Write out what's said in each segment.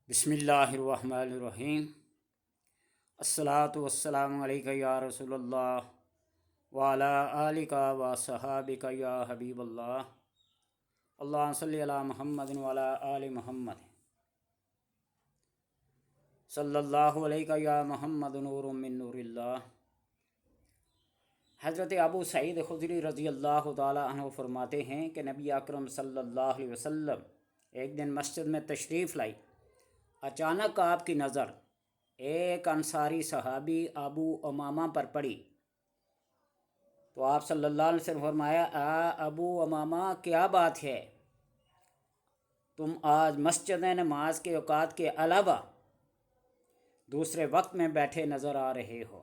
بسم اللہ الرحمن الرحیم۔ الصلاۃ والسلام علیک یا رسول اللہ وعلی آلک و صحابک یا حبیب اللہ۔ اللہم صلی علی محمد وعلی آل محمد صلی اللہ علیہ یا محمد نور من نور اللہ۔ حضرت ابو سعید خدری رضی اللہ تعالی عنہ فرماتے ہیں کہ نبی اکرم صلی اللہ علیہ وسلم ایک دن مسجد میں تشریف لائی۔ اچانک آپ کی نظر ایک انصاری صحابی ابو امامہ پر پڑی تو آپ صلی اللہ علیہ وسلم فرمایا، ابو امامہ کیا بات ہے، تم آج مسجد نماز کے اوقات کے علاوہ دوسرے وقت میں بیٹھے نظر آ رہے ہو؟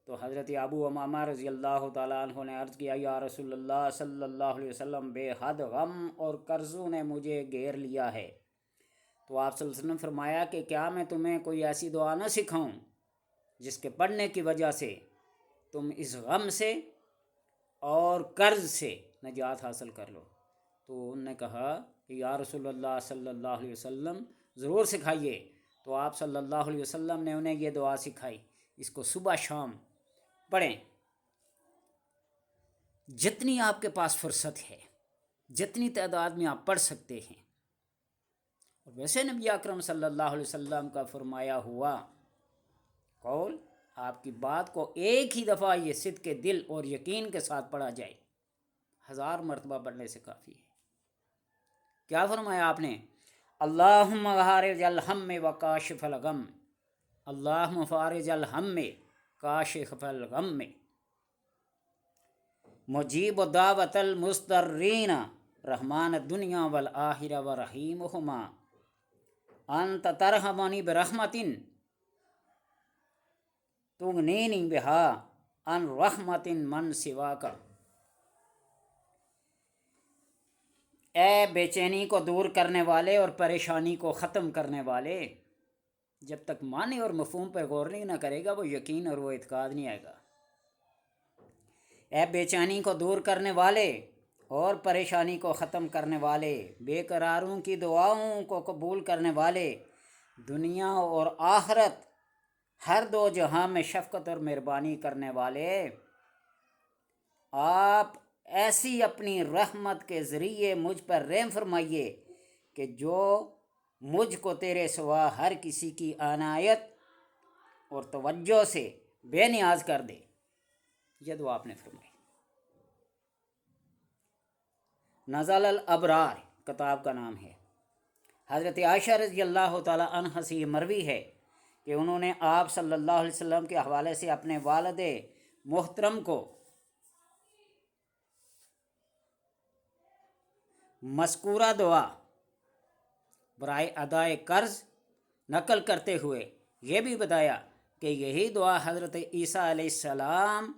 تو حضرت ابو امامہ رضی اللہ تعالیٰ عنہ نے عرض کیا، یا رسول اللہ صلی اللہ علیہ وسلم، بے حد غم اور قرضوں نے مجھے گھیر لیا ہے۔ تو آپ صلی اللہ علیہ وسلم فرمایا کہ کیا میں تمہیں کوئی ایسی دعا نہ سکھاؤں جس کے پڑھنے کی وجہ سے تم اس غم سے اور قرض سے نجات حاصل کر لو؟ تو انہوں نے کہا کہ یا رسول اللہ صلی اللہ علیہ وسلم ضرور سکھائیے۔ تو آپ صلی اللہ علیہ وسلم نے انہیں یہ دعا سکھائی، اس کو صبح شام پڑھیں، جتنی آپ کے پاس فرصت ہے، جتنی تعداد میں آپ پڑھ سکتے ہیں۔ ویسے نبی اکرم صلی اللہ علیہ وسلم کا فرمایا ہوا قول، آپ کی بات کو ایک ہی دفعہ یہ صدق کے دل اور یقین کے ساتھ پڑھا جائے، 1000 مرتبہ پڑھنے سے کافی ہے۔ کیا فرمایا آپ نے؟ اللہم فارج الہم و کاشف الغم، اللہم فارج الہم کاشف الغم، مجیب دعوت المضطرین، رحمان الدنیا والآخرہ و رحیمہما، انت ترحمنی برحمت تغنینی بہا ان رحمت من سواک۔ اے بے چینی کو دور کرنے والے اور پریشانی کو ختم کرنے والے، جب تک معنی اور مفہوم پر غور نہیں نہ کرے گا وہ یقین اور وہ اعتقاد نہیں آئے گا۔ اے بے چینی کو دور کرنے والے اور پریشانی کو ختم کرنے والے، بے قراروں کی دعاؤں کو قبول کرنے والے، دنیا اور آخرت ہر دو جہاں میں شفقت اور مہربانی کرنے والے، آپ ایسی اپنی رحمت کے ذریعے مجھ پر رحم فرمائیے کہ جو مجھ کو تیرے سوا ہر کسی کی عنایت اور توجہ سے بے نیاز کر دے۔ یہ دعا آپ نے فرمائی۔ نزل الابرار کتاب کا نام ہے۔ حضرت عائشہ رضی اللہ تعالی عنہ سے یہ مروی ہے کہ انہوں نے آپ صلی اللہ علیہ وسلم کے حوالے سے اپنے والد محترم کو مذکورہ دعا برائے ادائے قرض نقل کرتے ہوئے یہ بھی بتایا کہ یہی دعا حضرت عیسیٰ علیہ السلام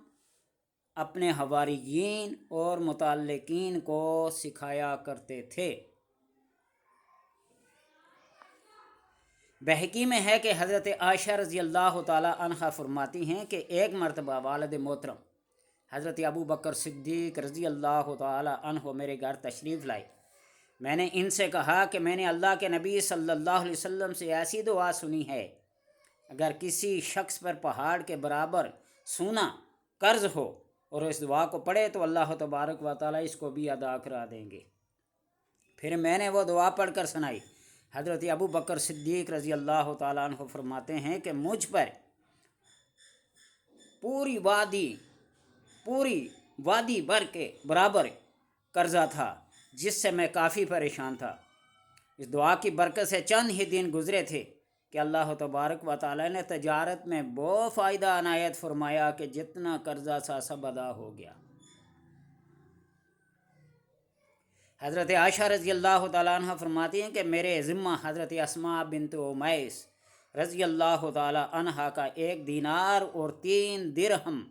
اپنے حواریین اور متعلقین کو سکھایا کرتے تھے۔ بحقی میں ہے کہ حضرت عائشہ رضی اللہ تعالی عنہ فرماتی ہیں کہ ایک مرتبہ والد محترم حضرت ابو بکر صدیق رضی اللہ تعالی عنہ میرے گھر تشریف لائے۔ میں نے ان سے کہا کہ میں نے اللہ کے نبی صلی اللہ علیہ وسلم سے ایسی دعا سنی ہے، اگر کسی شخص پر پہاڑ کے برابر سونا قرض ہو اور اس دعا کو پڑھے تو اللہ تبارک و تعالی اس کو بھی ادا کرا دیں گے۔ پھر میں نے وہ دعا پڑھ کر سنائی۔ حضرت ابو بکر صدیق رضی اللہ تعالیٰ عنہ فرماتے ہیں کہ مجھ پر پوری وادی بھر کے برابر قرضہ تھا، جس سے میں کافی پریشان تھا۔ اس دعا کی برکت سے چند ہی دن گزرے تھے کہ اللہ تبارک و تعالی نے تجارت میں وہ فائدہ عنایت فرمایا کہ جتنا قرضہ تھا سب ادا ہو گیا۔ حضرت عائشہ رضی اللہ تعالیٰ عنہ فرماتی ہیں کہ میرے ذمہ حضرت اسماء بنت امیس رضی اللہ تعالیٰ عنہ کا 1 دینار اور 3 درہم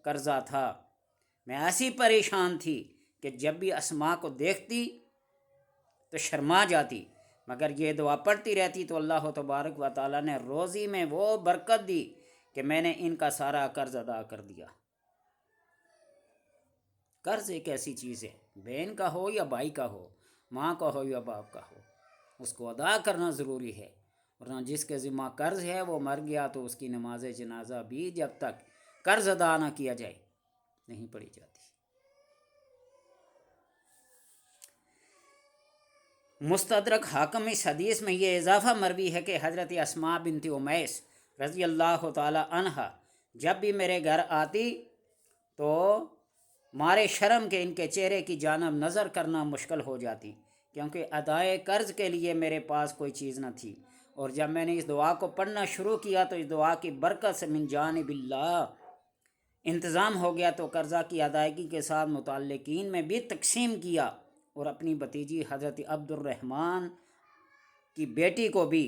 قرضہ تھا۔ میں ایسی پریشان تھی کہ جب بھی اسماء کو دیکھتی تو شرما جاتی، مگر یہ دعا پڑھتی رہتی تو اللہ تبارک و تعالیٰ نے روزی میں وہ برکت دی کہ میں نے ان کا سارا قرض ادا کر دیا۔ قرض ایک ایسی چیز ہے، بہن کا ہو یا بھائی کا ہو، ماں کا ہو یا باپ کا ہو، اس کو ادا کرنا ضروری ہے، ورنہ جس کے ذمہ قرض ہے وہ مر گیا تو اس کی نماز جنازہ بھی جب تک قرض ادا نہ کیا جائے نہیں پڑھی جاتی۔ مستدرک حاکم اس حدیث میں یہ اضافہ مروی ہے کہ حضرت اسماء بنت امیس رضی اللہ تعالی عنہ جب بھی میرے گھر آتی تو مارے شرم کے ان کے چہرے کی جانب نظر کرنا مشکل ہو جاتی، کیونکہ ادائے قرض کے لیے میرے پاس کوئی چیز نہ تھی، اور جب میں نے اس دعا کو پڑھنا شروع کیا تو اس دعا کی برکت سے من جانب اللہ انتظام ہو گیا، تو قرضہ کی ادائیگی کے ساتھ متعلقین میں بھی تقسیم کیا، اور اپنی بھتیجی حضرت عبد الرحمن کی بیٹی کو بھی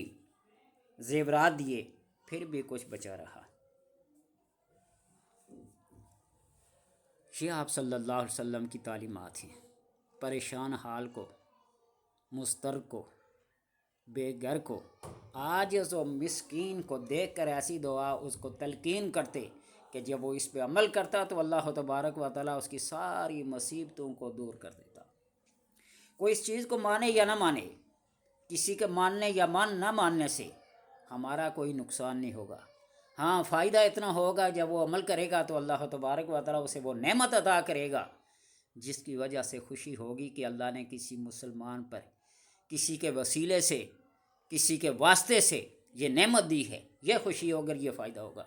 زیورات دیے، پھر بھی کچھ بچا رہا۔ یہ آپ صلی اللہ علیہ وسلم کی تعلیمات ہیں۔ پریشان حال کو، مضطر کو، بے گھر کو، عاجز و مسکین کو دیکھ کر ایسی دعا اس کو تلقین کرتے کہ جب وہ اس پہ عمل کرتا تو اللہ تبارک و تعالیٰ اس کی ساری مصیبتوں کو دور کر دیتا۔ کوئی اس چیز کو مانے یا نہ مانے، کسی کے ماننے یا نہ ماننے سے ہمارا کوئی نقصان نہیں ہوگا، ہاں فائدہ اتنا ہوگا جب وہ عمل کرے گا تو اللہ تبارک و تعالیٰ اسے وہ نعمت عطا کرے گا جس کی وجہ سے خوشی ہوگی کہ اللہ نے کسی مسلمان پر کسی کے وسیلے سے، کسی کے واسطے سے یہ نعمت دی ہے، یہ خوشی ہوگا، یہ فائدہ ہوگا۔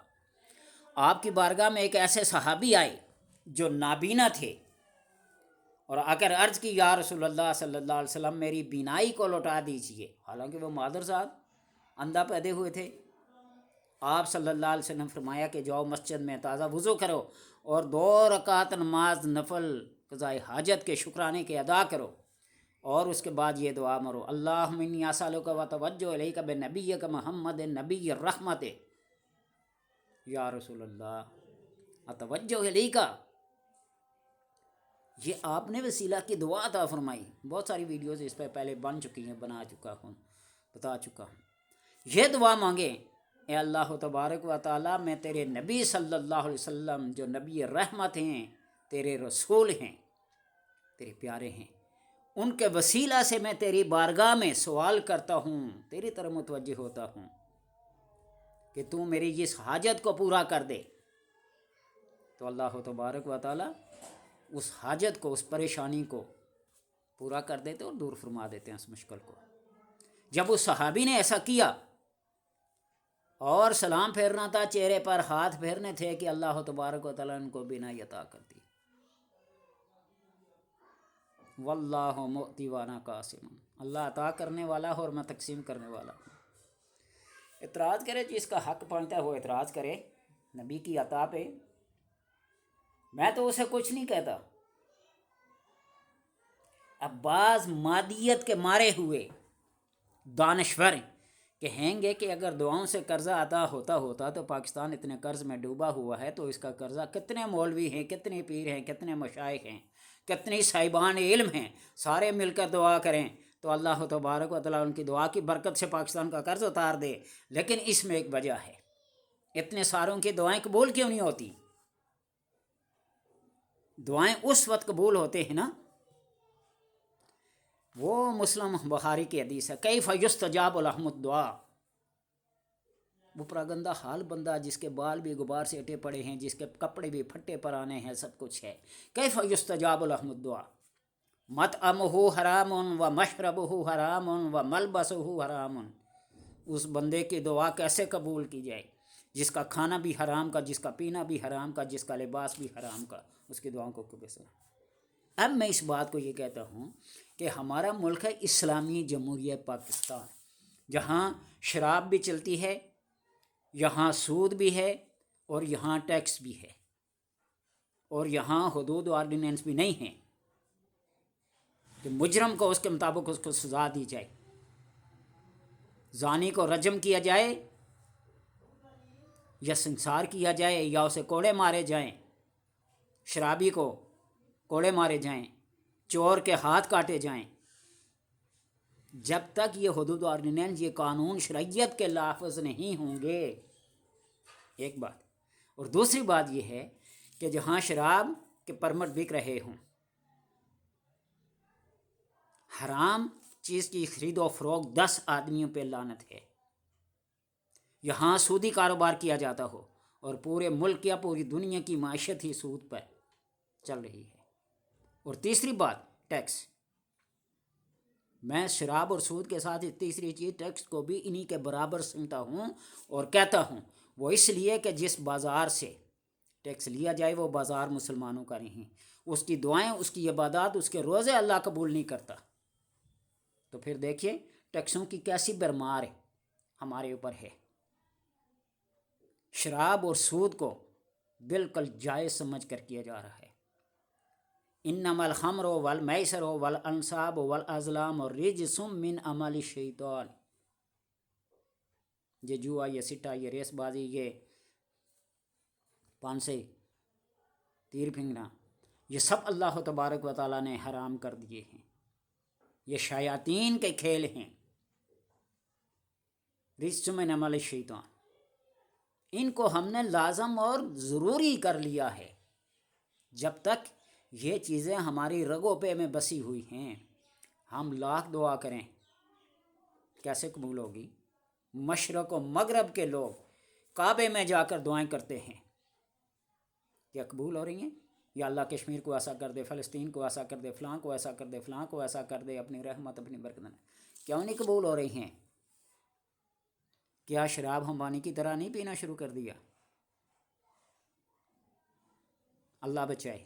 آپ کی بارگاہ میں ایک ایسے صحابی آئے جو نابینا تھے، اور اگر عرض کی یا رسول اللہ صلی اللہ علیہ وسلم میری بینائی کو لوٹا دیجئے، حالانکہ وہ مادر صاحب اندھا پیدا ہوئے تھے۔ آپ صلی اللہ علیہ وسلم فرمایا کہ جاؤ مسجد میں تازہ وضو کرو اور 2 رکعت نماز نفل قضاء حاجت کے شکرانے کے ادا کرو، اور اس کے بعد یہ دعا مرو، اللہم انی اسألک و توجہ الیک بنبیک محمد نبی الرحمت، یا رسول اللہ اتوجہ الیک۔ یہ آپ نے وسیلہ کی دعا عطا فرمائی۔ بہت ساری ویڈیوز اس پہ پہلے بن چکی ہیں، بتا چکا ہوں۔ یہ دعا مانگیں، اے اللہ تبارک و تعالیٰ میں تیرے نبی صلی اللہ علیہ وسلم جو نبی رحمت ہیں، تیرے رسول ہیں، تیرے پیارے ہیں، ان کے وسیلہ سے میں تیری بارگاہ میں سوال کرتا ہوں، تیری طرف متوجہ ہوتا ہوں کہ تو میری اس حاجت کو پورا کر دے۔ تو اللہ تبارک و تعالیٰ اس حاجت کو، اس پریشانی کو پورا کر دیتے اور دور فرما دیتے ہیں اس مشکل کو۔ جب اس صحابی نے ایسا کیا اور سلام پھیرنا تھا، چہرے پر ہاتھ پھیرنے تھے کہ اللہ تبارک و تعالیٰ ان کو بینائی عطا کر دی۔ واللہ مؤتی وانا قاسم، اللہ عطا کرنے والا اور میں تقسیم کرنے والا ہوں۔ اعتراض کرے جس کا حق پہنچتا ہے وہ اعتراض کرے نبی کی عطا پہ، میں تو اسے کچھ نہیں کہتا۔ اب بعض مادیت کے مارے ہوئے دانشور کہیں گے کہ اگر دعاؤں سے قرضہ ادا ہوتا تو پاکستان اتنے قرض میں ڈوبا ہوا ہے، تو اس کا قرضہ کتنے مولوی ہیں، کتنے پیر ہیں، کتنے مشائخ ہیں، کتنی صاحبان علم ہیں، سارے مل کر دعا کریں تو اللہ تبارک و تعالیٰ ان کی دعا کی برکت سے پاکستان کا قرض اتار دے۔ لیکن اس میں ایک وجہ ہے، اتنے ساروں کی دعائیں قبول کیوں نہیں ہوتی؟ دعائیں اس وقت قبول ہوتے ہیں نا، وہ مسلم بخاری کی حدیث ہے، کیف یستجاب لہم الدعاء۔ وہ پراگندہ حال بندہ جس کے بال بھی غبار سے اٹے پڑے ہیں، جس کے کپڑے بھی پھٹے پرانے ہیں، سب کچھ ہے، کیف یستجاب لہم الدعاء، مطعمہ حرام و مشربہ حرام و ملبسہ حرام۔ اس بندے کی دعا کیسے قبول کی جائے جس کا کھانا بھی حرام کا، جس کا پینا بھی حرام کا، جس کا لباس بھی حرام کا، اس کی دعاؤں کو کیسے؟ اب میں اس بات کو یہ کہتا ہوں کہ ہمارا ملک ہے اسلامی جمہوریہ پاکستان، جہاں شراب بھی چلتی ہے، یہاں سود بھی ہے، اور یہاں ٹیکس بھی ہے، اور یہاں حدود و آرڈیننس بھی نہیں ہیں کہ مجرم کو اس کے مطابق اس کو سزا دی جائے، زانی کو رجم کیا جائے یا سنسار کیا جائے یا اسے کوڑے مارے جائیں، شرابی کو کوڑے مارے جائیں، چور کے ہاتھ کاٹے جائیں۔ جب تک یہ حدود و آرڈیننس، یہ قانون شرعیت کے لافظ نہیں ہوں گے، ایک بات۔ اور دوسری بات یہ ہے کہ جہاں شراب کے پرمٹ بک رہے ہوں، حرام چیز کی خرید و فروخت 10 آدمیوں پہ لعنت ہے، یہاں سودی کاروبار کیا جاتا ہو اور پورے ملک یا پوری دنیا کی معیشت ہی سود پر چل رہی ہے۔ اور تیسری بات ٹیکس، میں شراب اور سود کے ساتھ تیسری چیز ٹیکس کو بھی انہی کے برابر سمجھتا ہوں اور کہتا ہوں، وہ اس لیے کہ جس بازار سے ٹیکس لیا جائے وہ بازار مسلمانوں کا نہیں، اس کی دعائیں، اس کی عبادات، اس کے روزے اللہ قبول نہیں کرتا۔ تو پھر دیکھیے ٹیکسوں کی کیسی بھرمار ہمارے اوپر ہے۔ شراب اور سود کو بالکل جائز سمجھ کر کیا جا رہا ہے۔ انما الخمر والمیسر والانصاب والازلام رجس من عمل الشیطان، یہ جوا، یہ سٹا، یہ ریس بازی، یہ پانسے، تیر پھینکنا، یہ سب اللہ تبارک و تعالیٰ نے حرام کر دیے ہیں، یہ شیاطین کے کھیل ہیں، رجس من عمل الشیطان۔ ان کو ہم نے لازم اور ضروری کر لیا ہے۔ جب تک یہ چیزیں ہماری رگوں پہ میں بسی ہوئی ہیں، ہم لاکھ دعا کریں کیسے قبول ہوگی؟ مشرق و مغرب کے لوگ کعبے میں جا کر دعائیں کرتے ہیں، کیا قبول ہو رہی ہیں؟ یا اللہ کشمیر کو ایسا کر دے، فلسطین کو ایسا کر دے، فلاں کو ایسا کر دے، فلاں کو ایسا کر دے، اپنی رحمت، اپنی برکت، کیوں نہیں قبول ہو رہی ہیں؟ کیا شراب ہم پانی کی طرح نہیں پینا شروع کر دیا؟ اللہ بچائے،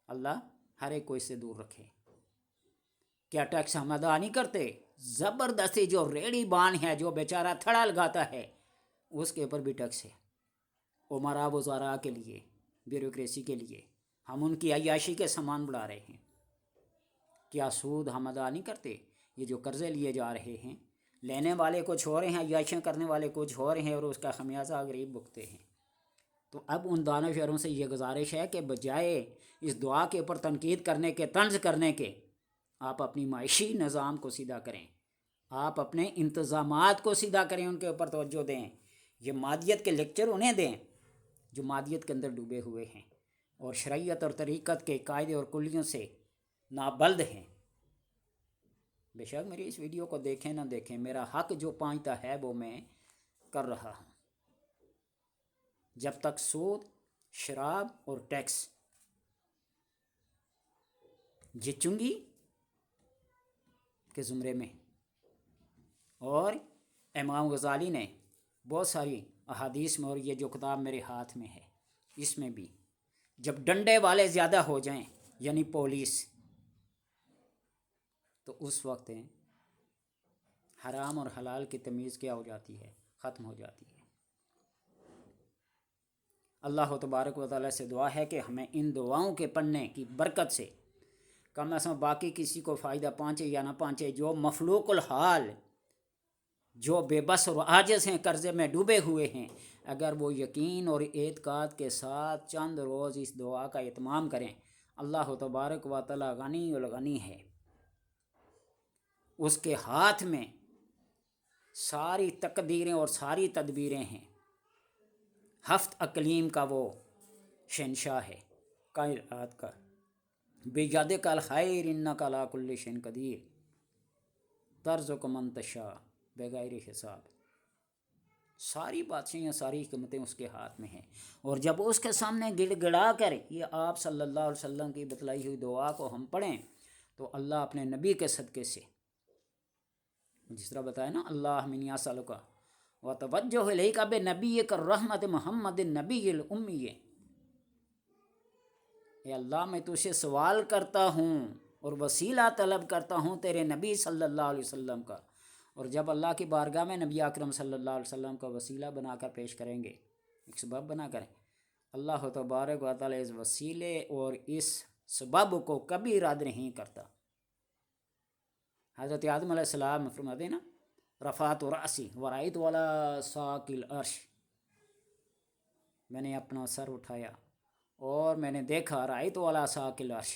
اللہ ہر ایک کو اس سے دور رکھے۔ کیا ٹیکس ہم ادا نہیں کرتے؟ زبردستی جو ریڑھی بان ہے، جو بیچارہ تھڑا لگاتا ہے، اس کے اوپر بھی ٹیکس ہے، امراء وزراء کے لیے، بیوروکریسی کے لیے ہم ان کی عیاشی کے سامان بڑھا رہے ہیں۔ کیا سود ہم ادا نہیں کرتے؟ یہ جو قرضے لیے جا رہے ہیں، لینے والے کچھ ہو رہے ہیں، عیاشیاں کرنے والے کچھ ہو رہے ہیں، اور اس کا خمیازہ غریب بھگتے ہیں۔ تو اب ان دانشوروں سے یہ گزارش ہے کہ بجائے اس دعا کے اوپر تنقید کرنے کے، طنز کرنے کے، آپ اپنی معاشی نظام کو سیدھا کریں، آپ اپنے انتظامات کو سیدھا کریں، ان کے اوپر توجہ دیں۔ یہ مادیت کے لیکچر انہیں دیں جو مادیت کے اندر ڈوبے ہوئے ہیں اور شریعت اور طریقت کے قاعدے اور کلیوں سے نابلد ہیں۔ بے شک میری اس ویڈیو کو دیکھیں نہ دیکھیں، میرا حق جو پہنچتا ہے وہ میں کر رہا ہوں۔ جب تک سود، شراب اور ٹیکس یہ چنگی کے زمرے میں، اور امام غزالی نے بہت ساری احادیث میں، اور یہ جو کتاب میرے ہاتھ میں ہے اس میں بھی، جب ڈنڈے والے زیادہ ہو جائیں یعنی پولیس، تو اس وقت حرام اور حلال کی تمیز کیا ہو جاتی ہے؟ ختم ہو جاتی ہے۔ اللہ تبارک و تعالیٰ سے دعا ہے کہ ہمیں ان دعاؤں کے پڑھنے کی برکت سے کم از کم باقی کسی کو فائدہ پہنچے یا نہ پہنچے، جو مفلوق الحال، جو بے بس اور عاجز ہیں، قرضے میں ڈوبے ہوئے ہیں، اگر وہ یقین اور اعتقاد کے ساتھ چند روز اس دعا کا اہتمام کریں، اللہ تبارک و تعالیٰ غنی الغنی ہے، اس کے ہاتھ میں ساری تقدیریں اور ساری تدبیریں ہیں، ہفت اقلیم کا وہ شہنشاہ ہے، کائنات کا، بیدک الخیر انک علی کل شیء قدیر، ترزق من تشاء بغیر حساب۔ ساری بادشاہیاں، ساری حکمتیں اس کے ہاتھ میں ہیں، اور جب اس کے سامنے گڑ گڑا کر یہ آپ صلی اللہ علیہ وسلم کی بتلائی ہوئی دعا کو ہم پڑھیں تو اللہ اپنے نبی کے صدقے سے، جس طرح بتایا نا، اللہ منی اسألک وتوجہ الیک بنبیک الرحمت محمد النبی الامی، اے اللہ میں تجھ سے سوال کرتا ہوں اور وسیلہ طلب کرتا ہوں تیرے نبی صلی اللہ علیہ وسلم کا، اور جب اللہ کی بارگاہ میں نبی اکرم صلی اللہ علیہ وسلم کا وسیلہ بنا کر پیش کریں گے، ایک سبب بنا کر، اللہ تبارک و تعالی اس وسیلے اور اس سبب کو کبھی رد نہیں کرتا۔ حضرت آدم علیہ السلام فرماتے ہیں نا، رفعت رأسی ورأیت علی ساق العرش، میں نے اپنا سر اٹھایا اور میں نے دیکھا، رأیت علی ساق العرش،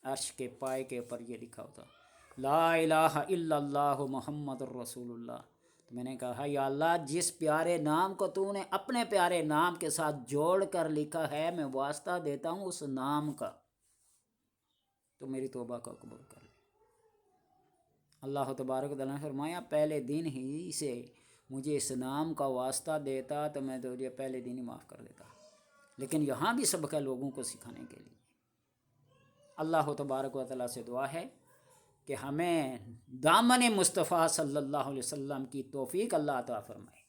عرش کے پائے کے اوپر یہ لکھا ہوتا، لا الہ الا اللہ محمد الرسول اللہ۔ تو میں نے کہا، یا اللہ جس پیارے نام کو تو نے اپنے پیارے نام کے ساتھ جوڑ کر لکھا ہے، میں واسطہ دیتا ہوں اس نام کا، تو میری توبہ کو قبول کر لے۔ اللہ تبارک و تعالیٰ نے فرمایا پہلے دن ہی سے مجھے اس نام کا واسطہ دیتا تو میں تجھے پہلے دن ہی معاف کر دیتا، لیکن یہاں بھی سبق ہے لوگوں کو سکھانے کے لیے۔ اللہ تبارک و تعالیٰ سے دعا ہے کہ ہمیں دامن مصطفیٰ صلی اللہ علیہ وسلم کی توفیق اللہ عطا فرمائے۔